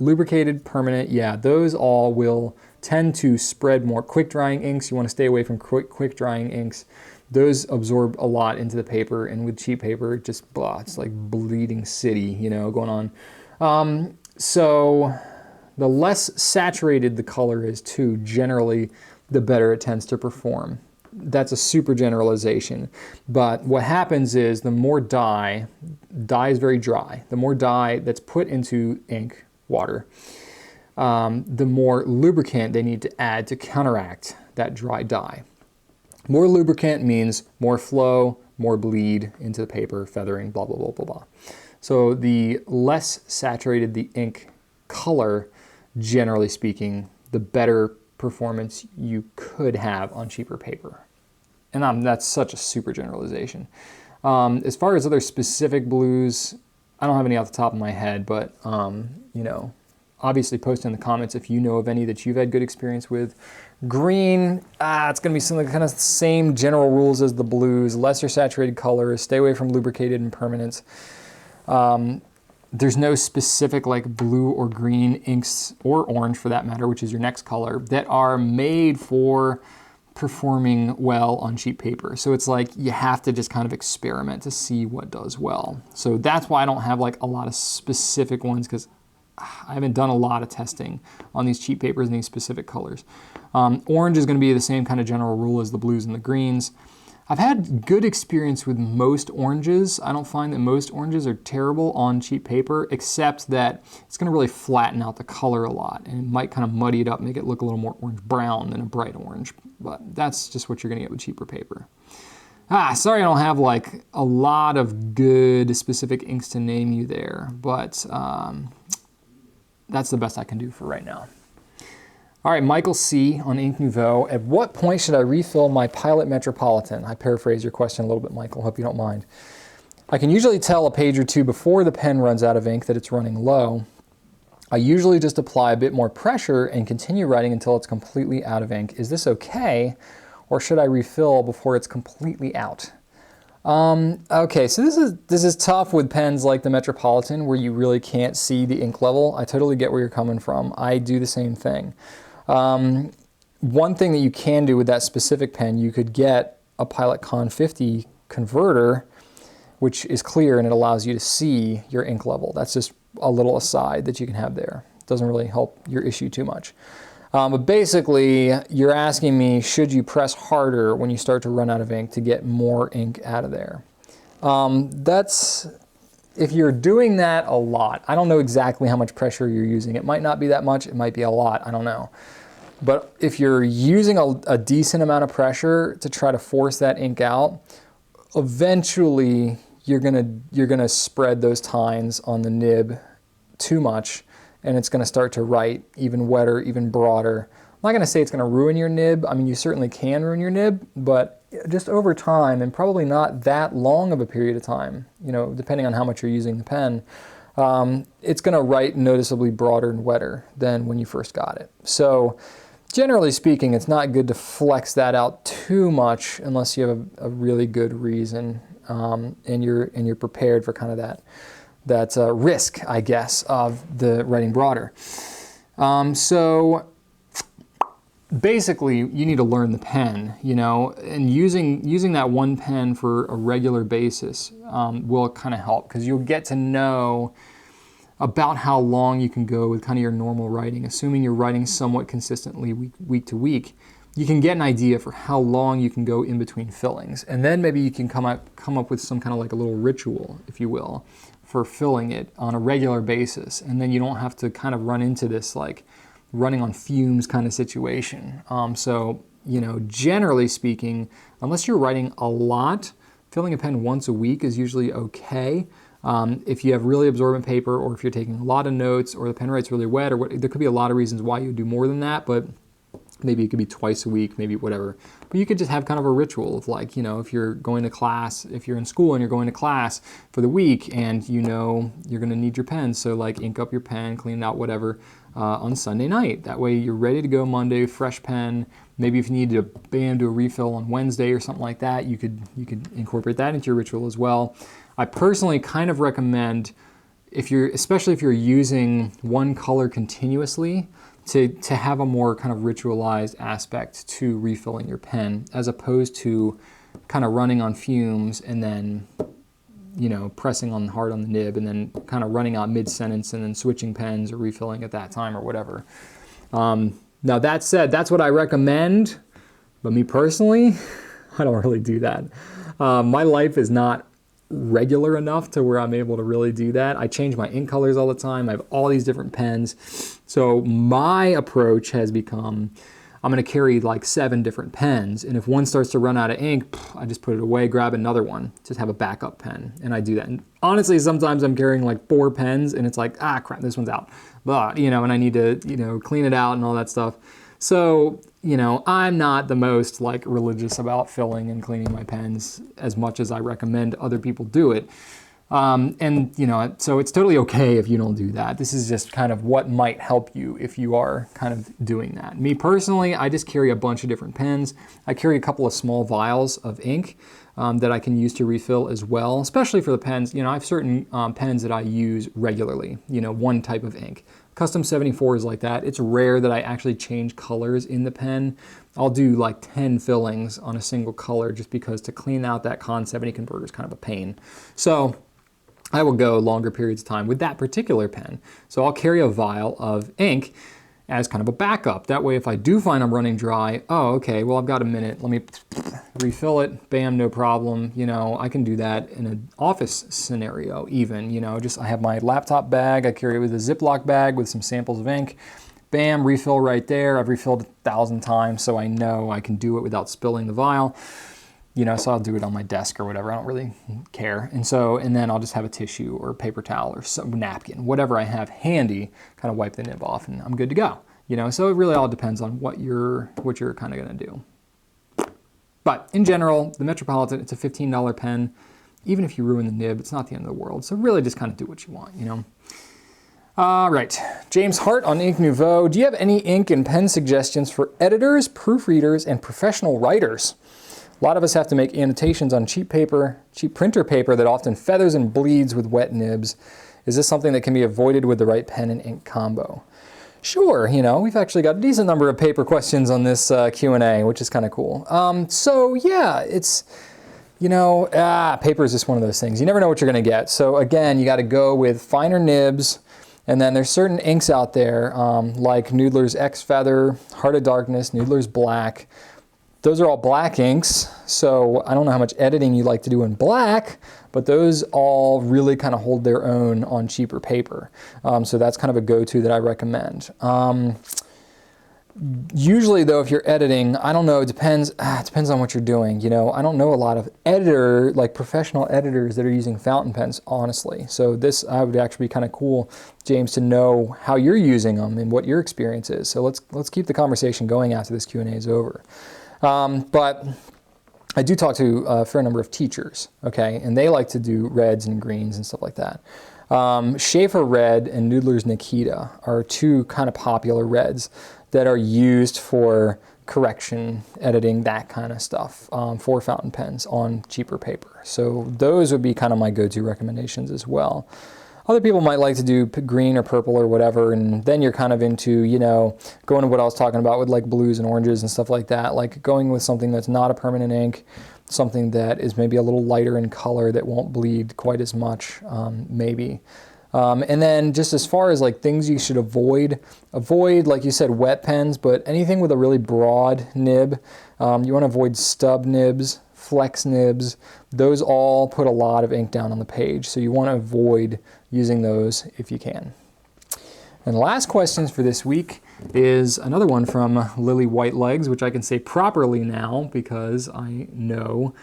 Speaker 1: Lubricated, permanent, yeah, those all will tend to spread more. Quick drying inks, you want to stay away from quick drying inks. Those absorb a lot into the paper, and with cheap paper, it just, blah, it's like bleeding city, you know, going on. So the less saturated the color is too, generally, the better it tends to perform. That's a super generalization, but what happens is the more dye is very dry, the more dye that's put into ink, water, the more lubricant they need to add to counteract that dry dye. More lubricant means more flow, more bleed into the paper, feathering, blah, blah, blah, blah, blah. So the less saturated the ink color, generally speaking, the better performance you could have on cheaper paper. And that's such a super generalization. As far as other specific blues, I don't have any off the top of my head, but you know, obviously post in the comments if you know of any that you've had good experience with. Green, it's gonna be some of the kind of same general rules as the blues, lesser saturated colors, stay away from lubricated and permanents. There's no specific like blue or green inks, or orange for that matter, which is your next color, that are made for performing well on cheap paper. So it's like you have to just kind of experiment to see what does well. So that's why I don't have like a lot of specific ones, because I haven't done a lot of testing on these cheap papers and these specific colors. Orange is going to be the same kind of general rule as the blues and the greens. I've had good experience with most oranges. I don't find that most oranges are terrible on cheap paper, except that it's going to really flatten out the color a lot, and it might kind of muddy it up, make it look a little more orange-brown than a bright orange. But that's just what you're going to get with cheaper paper. Sorry I don't have like a lot of good specific inks to name you there, but that's the best I can do for right now. All right, Michael C. on InkNouveau. At what point should I refill my Pilot Metropolitan? I paraphrase your question a little bit, Michael. Hope you don't mind. I can usually tell a page or two before the pen runs out of ink that it's running low. I usually just apply a bit more pressure and continue writing until it's completely out of ink. Is this okay, or should I refill before it's completely out? Okay, so this is tough with pens like the Metropolitan where you really can't see the ink level. I totally get where you're coming from. I do the same thing. One thing that you can do with that specific pen, you could get a Pilot Con 50 converter, which is clear and it allows you to see your ink level. That's just a little aside that you can have there. Doesn't really help your issue too much. But basically, you're asking me, should you press harder when you start to run out of ink to get more ink out of there? If you're doing that a lot, I don't know exactly how much pressure you're using. It might not be that much, it might be a lot, I don't know. But if you're using a decent amount of pressure to try to force that ink out, eventually you're gonna spread those tines on the nib too much, and it's going to start to write even wetter, even broader. I'm not going to say it's going to ruin your nib. I mean, you certainly can ruin your nib, but just over time, and probably not that long of a period of time, you know, depending on how much you're using the pen, it's going to write noticeably broader and wetter than when you first got it. So generally speaking, it's not good to flex that out too much unless you have a really good reason, and you're prepared for kind of risk, I guess, of the writing broader. So basically, you need to learn the pen, you know, and using that one pen for a regular basis will kind of help, because you'll get to know about how long you can go with kind of your normal writing. Assuming you're writing somewhat consistently week to week, you can get an idea for how long you can go in between fillings. And then maybe you can come up with some kind of like a little ritual, if you will, for filling it on a regular basis. And then you don't have to kind of run into this like running on fumes kind of situation. So, you know, generally speaking, unless you're writing a lot, filling a pen once a week is usually okay. If you have really absorbent paper, or if you're taking a lot of notes, or the pen writes really wet, or there could be a lot of reasons why you do more than that, but maybe it could be twice a week, maybe whatever. But you could just have kind of a ritual of like, you know, if you're going to class, if you're in school and you're going to class for the week and you know you're going to need your pen, so like ink up your pen, clean it out, whatever, on Sunday night. That way you're ready to go Monday, fresh pen. Maybe if you need to do a refill on Wednesday or something like that, you could incorporate that into your ritual as well. I personally kind of recommend, especially if you're using one color continuously, to have a more kind of ritualized aspect to refilling your pen, as opposed to kind of running on fumes and then, you know, pressing on hard on the nib and then kind of running out mid-sentence and then switching pens or refilling at that time or whatever. Now that said, that's what I recommend, but me personally, I don't really do that. My life is not regular enough to where I'm able to really do that. I change my ink colors all the time. I have all these different pens. So my approach has become, I'm going to carry like 7 different pens, and if one starts to run out of ink, I just put it away, grab another one, just have a backup pen, and I do that. And honestly, sometimes I'm carrying like 4 pens, and it's like, ah, crap, this one's out, but you know, and I need to, you know, clean it out and all that stuff. So, you know, I'm not the most like religious about filling and cleaning my pens as much as I recommend other people do it. And, you know, so it's totally okay if you don't do that. This is just kind of what might help you if you are kind of doing that. Me personally, I just carry a bunch of different pens. I carry a couple of small vials of ink that I can use to refill as well, especially for the pens. You know, I have certain pens that I use regularly, you know, one type of ink. Custom 74 is like that. It's rare that I actually change colors in the pen. I'll do like 10 fillings on a single color just because to clean out that Con 70 converter is kind of a pain. So I will go longer periods of time with that particular pen. So I'll carry a vial of ink as kind of a backup. That way if I do find I'm running dry, oh, okay, well I've got a minute, let me refill it, bam, no problem. You know, I can do that in an office scenario even, you know, just I have my laptop bag, I carry it with a Ziploc bag with some samples of ink, bam, refill right there. I've refilled 1,000 times, so I know I can do it without spilling the vial. You know, so I'll do it on my desk or whatever. I don't really care. And then I'll just have a tissue or a paper towel or some napkin, whatever I have handy, kind of wipe the nib off and I'm good to go. You know, so it really all depends on what you're kind of going to do. But in general, the Metropolitan, it's a $15 pen. Even if you ruin the nib, it's not the end of the world. So really just kind of do what you want, you know. All right, James Hart on InkNouveau. Do you have any ink and pen suggestions for editors, proofreaders, and professional writers? A lot of us have to make annotations on cheap paper, cheap printer paper that often feathers and bleeds with wet nibs. Is this something that can be avoided with the right pen and ink combo? Sure, you know, we've actually got a decent number of paper questions on this Q&A, which is kind of cool. So yeah, it's, you know, paper is just one of those things. You never know what you're going to get. So again, you got to go with finer nibs. And then there's certain inks out there like Noodler's X Feather, Heart of Darkness, Noodler's Black. Those are all black inks, so I don't know how much editing you like to do in black, but those all really kind of hold their own on cheaper paper. So that's kind of a go-to that I recommend. Usually though, if you're editing, I don't know, it depends on what you're doing. You know, I don't know a lot of professional editors that are using fountain pens, honestly. So this, I would actually be kind of cool, James, to know how you're using them and what your experience is. So let's keep the conversation going after this Q&A is over. But I do talk to a fair number of teachers, okay, and they like to do reds and greens and stuff like that. Schaefer Red and Noodler's Nikita are two kind of popular reds that are used for correction, editing, that kind of stuff for fountain pens on cheaper paper. So those would be kind of my go-to recommendations as well. Other people might like to do green or purple or whatever, and then you're kind of into, you know, going to what I was talking about with like blues and oranges and stuff like that, like going with something that's not a permanent ink, something that is maybe a little lighter in color that won't bleed quite as much, maybe. And then just as far as like things you should avoid, like you said, wet pens, but anything with a really broad nib. You want to avoid stub nibs, flex nibs. Those all put a lot of ink down on the page, so you want to avoid using those if you can. And the last questions for this week is another one from Lily Whitelegs, which I can say properly now because I know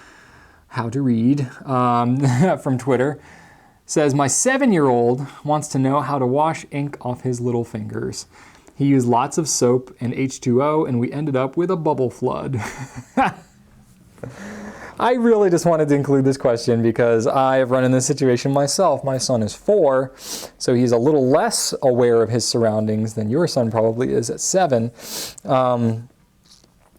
Speaker 1: how to read, from Twitter. Says, my 7-year-old wants to know how to wash ink off his little fingers. He used lots of soap and H2O, and we ended up with a bubble flood. I really just wanted to include this question because I have run in this situation myself. My son is 4, so he's a little less aware of his surroundings than your son probably is at 7.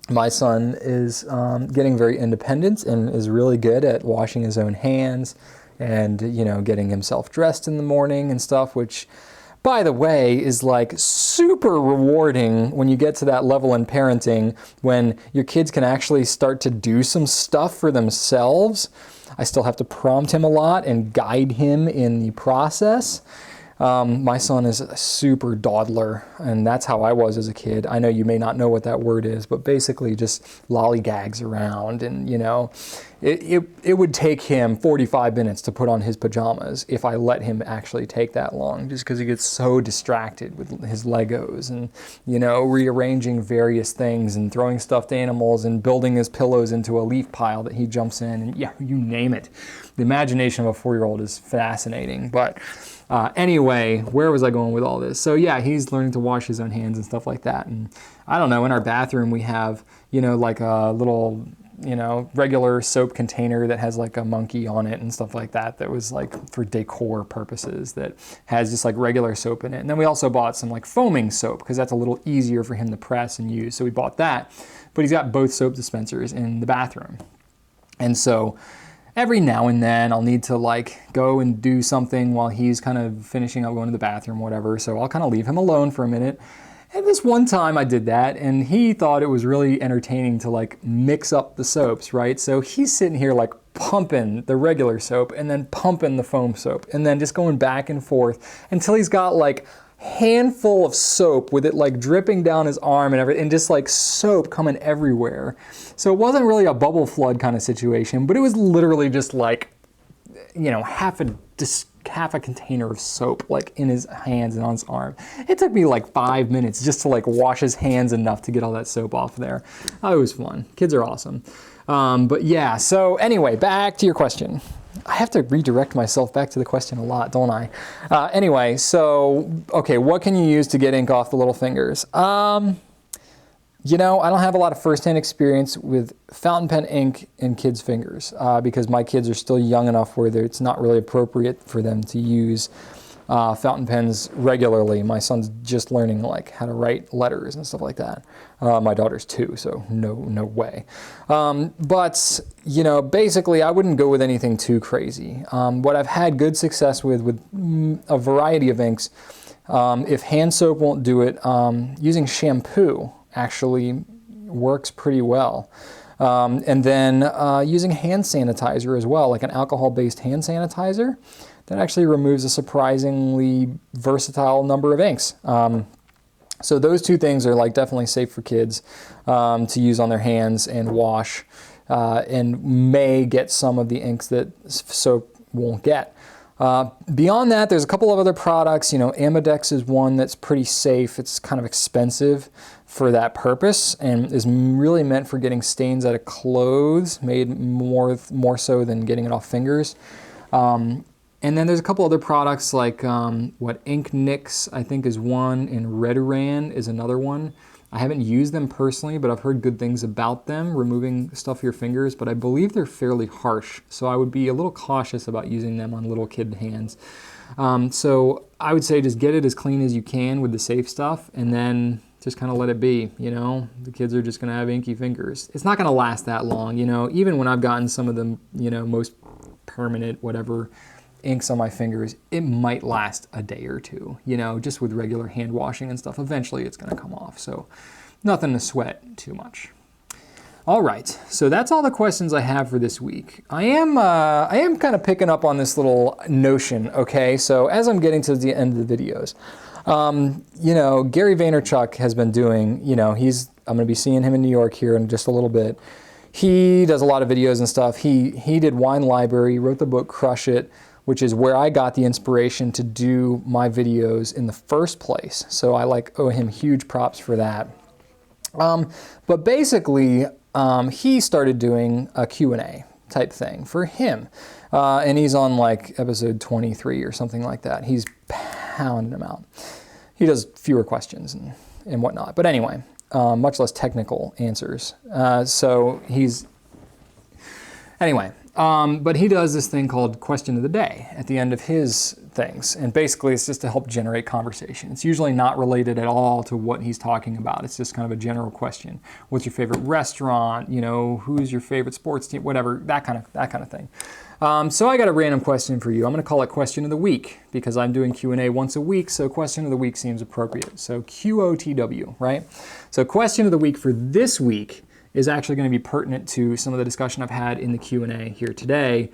Speaker 1: My son is getting very independent and is really good at washing his own hands and, you know, getting himself dressed in the morning and stuff, which, by the way, is like super rewarding when you get to that level in parenting when your kids can actually start to do some stuff for themselves. I still have to prompt him a lot and guide him in the process. My son is a super dawdler, and that's how I was as a kid. I know you may not know what that word is, but basically just lollygags around, and you know, it would take him 45 minutes to put on his pajamas if I let him actually take that long, just because he gets so distracted with his Legos and, you know, rearranging various things and throwing stuffed animals and building his pillows into a leaf pile that he jumps in, and yeah, you name it. The imagination of a 4-year-old is fascinating, but anyway, where was I going with all this? So yeah, he's learning to wash his own hands and stuff like that. And I don't know, in our bathroom we have, you know, like a little, you know, regular soap container that has like a monkey on it and stuff like that, that was like for decor purposes, that has just like regular soap in it. And then we also bought some like foaming soap because that's a little easier for him to press and use. So we bought that, but he's got both soap dispensers in the bathroom. And so every now and then I'll need to like go and do something while he's kind of finishing up going to the bathroom, whatever. So I'll kind of leave him alone for a minute. And this one time I did that, and he thought it was really entertaining to like mix up the soaps, right? So he's sitting here like pumping the regular soap and then pumping the foam soap and then just going back and forth until he's got like handful of soap with it like dripping down his arm and everything, and just like soap coming everywhere. So it wasn't really a bubble flood kind of situation, but it was literally just like, you know, half a container of soap like in his hands and on his arm. It took me like 5 minutes just to like wash his hands enough to get all that soap off there. Oh, it was fun. Kids are awesome. But yeah, so anyway, back to your question. I have to redirect myself back to the question a lot, don't I? Anyway, so, okay, what can you use to get ink off the little fingers? You know, I don't have a lot of firsthand experience with fountain pen ink in kids' fingers because my kids are still young enough where it's not really appropriate for them to use fountain pens regularly. My son's just learning like how to write letters and stuff like that. My daughter's 2, so no way. But you know, basically, I wouldn't go with anything too crazy. What I've had good success with a variety of inks, if hand soap won't do it, using shampoo actually works pretty well. And then using hand sanitizer as well, like an alcohol-based hand sanitizer, that actually removes a surprisingly versatile number of inks. So those two things are like definitely safe for kids to use on their hands and wash, and may get some of the inks that soap won't get. Beyond that, there's a couple of other products. You know, Amadex is one that's pretty safe. It's kind of expensive for that purpose and is really meant for getting stains out of clothes, made more so than getting it off fingers. And then there's a couple other products like what InkNix I think is one, and Reduran is another one. I haven't used them personally, but I've heard good things about them, removing stuff from your fingers, but I believe they're fairly harsh, so I would be a little cautious about using them on little kid hands. So I would say just get it as clean as you can with the safe stuff, and then just kind of let it be, you know? The kids are just gonna have inky fingers. It's not gonna last that long, you know? Even when I've gotten some of the, you know, most permanent, whatever, inks on my fingers, it might last a day or two, you know, just with regular hand washing and stuff. Eventually it's gonna come off, so nothing to sweat too much. All right, so that's all the questions I have for this week. I am kind of picking up on this little notion, okay? So as I'm getting to the end of the videos, you know, Gary Vaynerchuk has been doing, you know, I'm gonna be seeing him in New York here in just a little bit. He does a lot of videos and stuff. He did Wine Library, wrote the book Crush It, which is where I got the inspiration to do my videos in the first place. So I owe him huge props for that. But basically, he started doing a Q&A type thing for him. And he's on like episode 23 or something like that. He's pounding them out. He does fewer questions and whatnot. But anyway, much less technical answers. But he does this thing called Question of the Day at the end of his things. And basically it's just to help generate conversation. It's usually not related at all to what he's talking about. It's just kind of a general question. What's your favorite restaurant? You know, who's your favorite sports team? Whatever, that kind of thing. So I got a random question for you. I'm gonna call it Question of the Week because I'm doing Q&A once a week, so Question of the Week seems appropriate. So QOTW, right? So Question of the Week for this week is actually going to be pertinent to some of the discussion I've had in the Q&A here today.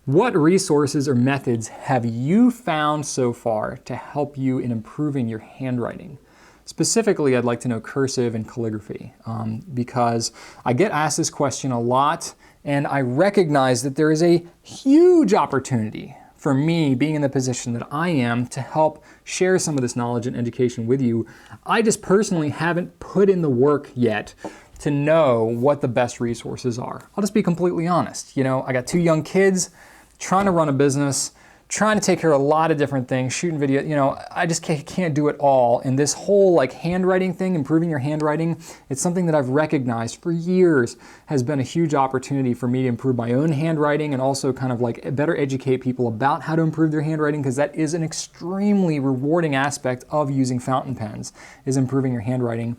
Speaker 1: What resources or methods have you found so far to help you in improving your handwriting? Specifically, I'd like to know cursive and calligraphy because I get asked this question a lot and I recognize that there is a huge opportunity for me being in the position that I am to help share some of this knowledge and education with you. I just personally haven't put in the work yet to know what the best resources are. I'll just be completely honest. You know, I got 2 young kids, trying to run a business, trying to take care of a lot of different things, shooting video, you know, I just can't do it all. And this whole like handwriting thing, improving your handwriting, it's something that I've recognized for years has been a huge opportunity for me to improve my own handwriting and also kind of like better educate people about how to improve their handwriting because that is an extremely rewarding aspect of using fountain pens, is improving your handwriting.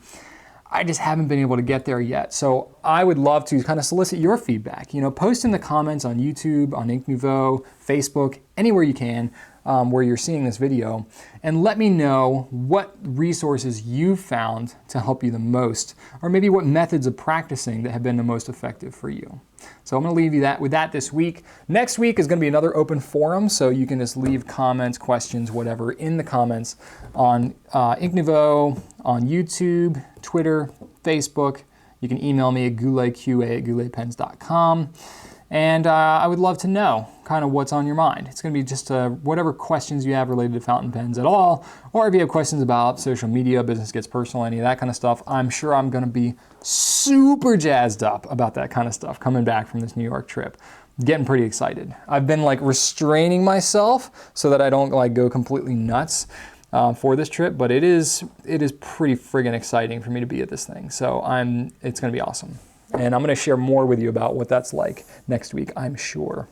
Speaker 1: I just haven't been able to get there yet. So I would love to kind of solicit your feedback. You know, post in the comments on YouTube, on InkNouveau, Facebook, anywhere you can where you're seeing this video, and let me know what resources you've found to help you the most, or maybe what methods of practicing that have been the most effective for you. So I'm gonna leave you with that this week. Next week is gonna be another open forum, so you can just leave comments, questions, whatever, in the comments on InkNouveau, on YouTube, Twitter, Facebook. You can email me at gouletqa@gouletpens.com. And I would love to know kind of what's on your mind. It's gonna be just whatever questions you have related to fountain pens at all, or if you have questions about social media, business gets personal, any of that kind of stuff, I'm sure I'm gonna be super jazzed up about that kind of stuff coming back from this New York trip. Getting pretty excited. I've been like restraining myself so that I don't like go completely nuts for this trip, but it is pretty friggin' exciting for me to be at this thing. So it's gonna be awesome. And I'm gonna share more with you about what that's like next week, I'm sure.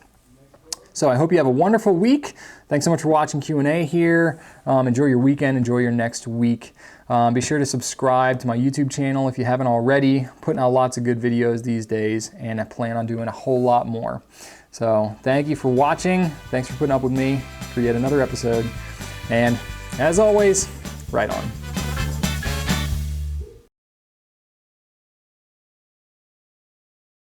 Speaker 1: So I hope you have a wonderful week. Thanks so much for watching Q&A here. Enjoy your weekend, enjoy your next week. Be sure to subscribe to my YouTube channel if you haven't already. Putting out lots of good videos these days, and I plan on doing a whole lot more. So thank you for watching. Thanks for putting up with me for yet another episode. And as always, right on.